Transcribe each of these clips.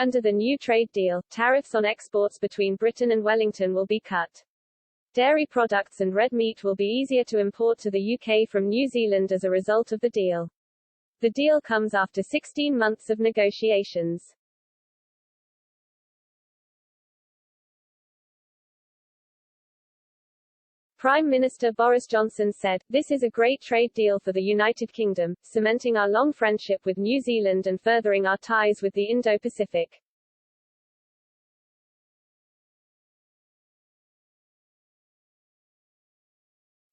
Under the new trade deal, tariffs on exports between Britain and Wellington will be cut. Dairy products and red meat will be easier to import to the UK from New Zealand as a result of the deal. The deal comes after 16 months of negotiations. Prime Minister Boris Johnson said, "This is a great trade deal for the United Kingdom, cementing our long friendship with New Zealand and furthering our ties with the Indo-Pacific."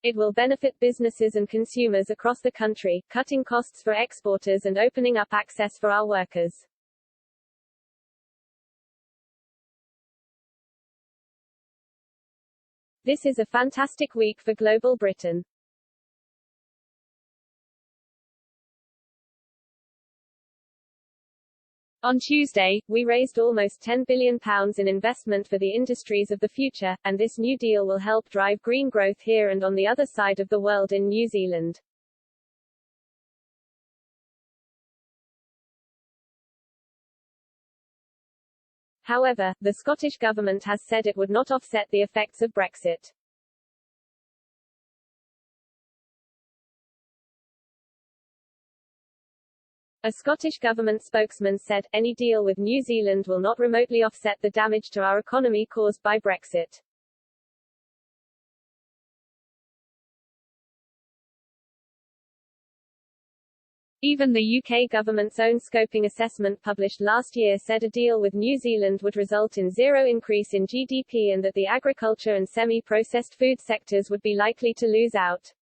It will benefit businesses and consumers across the country, cutting costs for exporters and opening up access for our workers. This is a fantastic week for global Britain. On Tuesday, we raised almost £10 billion in investment for the industries of the future, and this new deal will help drive green growth here and on the other side of the world in New Zealand. However, the Scottish Government has said it would not offset the effects of Brexit. A Scottish Government spokesman said, "Any deal with New Zealand will not remotely offset the damage to our economy caused by Brexit." Even the UK government's own scoping assessment published last year said a deal with New Zealand would result in zero increase in GDP and that the agriculture and semi-processed food sectors would be likely to lose out.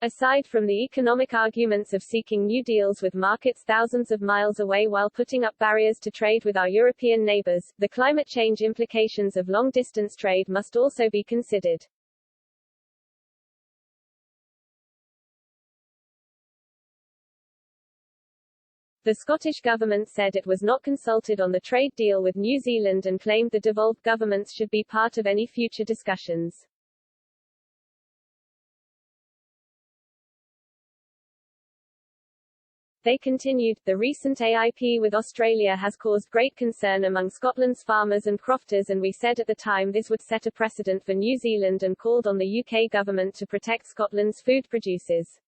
Aside from the economic arguments of seeking new deals with markets thousands of miles away while putting up barriers to trade with our European neighbours, the climate change implications of long-distance trade must also be considered. The Scottish Government said it was not consulted on the trade deal with New Zealand and claimed the devolved governments should be part of any future discussions. They continued, "The recent AIP with Australia has caused great concern among Scotland's farmers and crofters, and we said at the time this would set a precedent for New Zealand and called on the UK government to protect Scotland's food producers."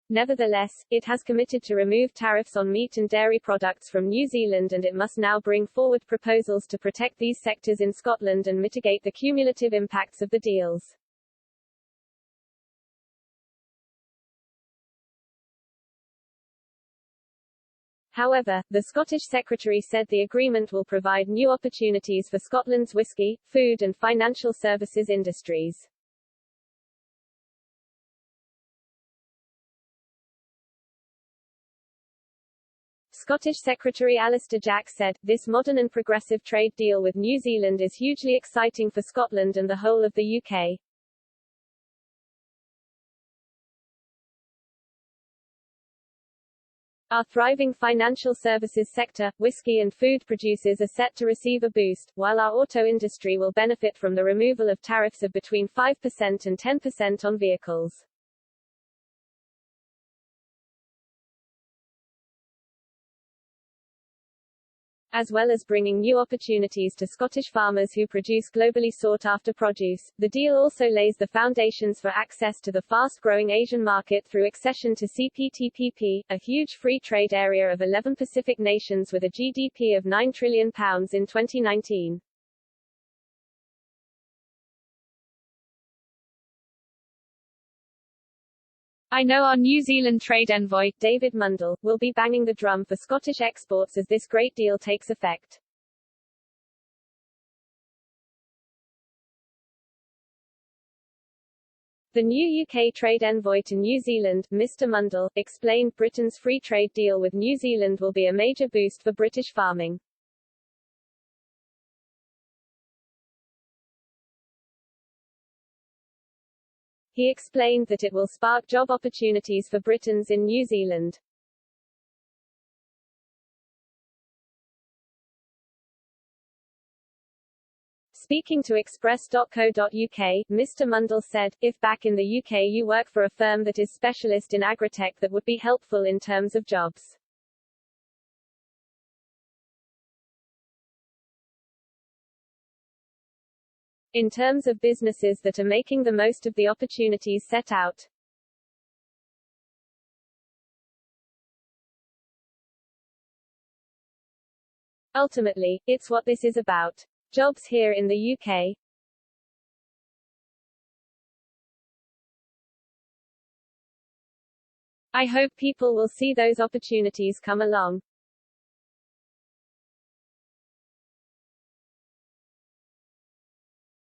Nevertheless, it has committed to remove tariffs on meat and dairy products from New Zealand, and it must now bring forward proposals to protect these sectors in Scotland and mitigate the cumulative impacts of the deals. However, the Scottish Secretary said the agreement will provide new opportunities for Scotland's whisky, food and financial services industries. Scottish Secretary Alistair Jack said, "This modern and progressive trade deal with New Zealand is hugely exciting for Scotland and the whole of the UK. Our thriving financial services sector, whisky and food producers are set to receive a boost, while our auto industry will benefit from the removal of tariffs of between 5% and 10% on vehicles." As well as bringing new opportunities to Scottish farmers who produce globally sought-after produce, the deal also lays the foundations for access to the fast-growing Asian market through accession to CPTPP, a huge free trade area of 11 Pacific nations with a GDP of £9 trillion in 2019. "I know our New Zealand trade envoy, David Mundell, will be banging the drum for Scottish exports as this great deal takes effect." The new UK trade envoy to New Zealand, Mr. Mundell, explained Britain's free trade deal with New Zealand will be a major boost for British farming. He explained that it will spark job opportunities for Britons in New Zealand. Speaking to Express.co.uk, Mr. Mundell said, if back in the UK you work for a firm that is specialist in agritech, that would be helpful in terms of jobs. In terms of businesses that are making the most of the opportunities set out. Ultimately, it's what this is about. Jobs here in the UK. I hope people will see those opportunities come along.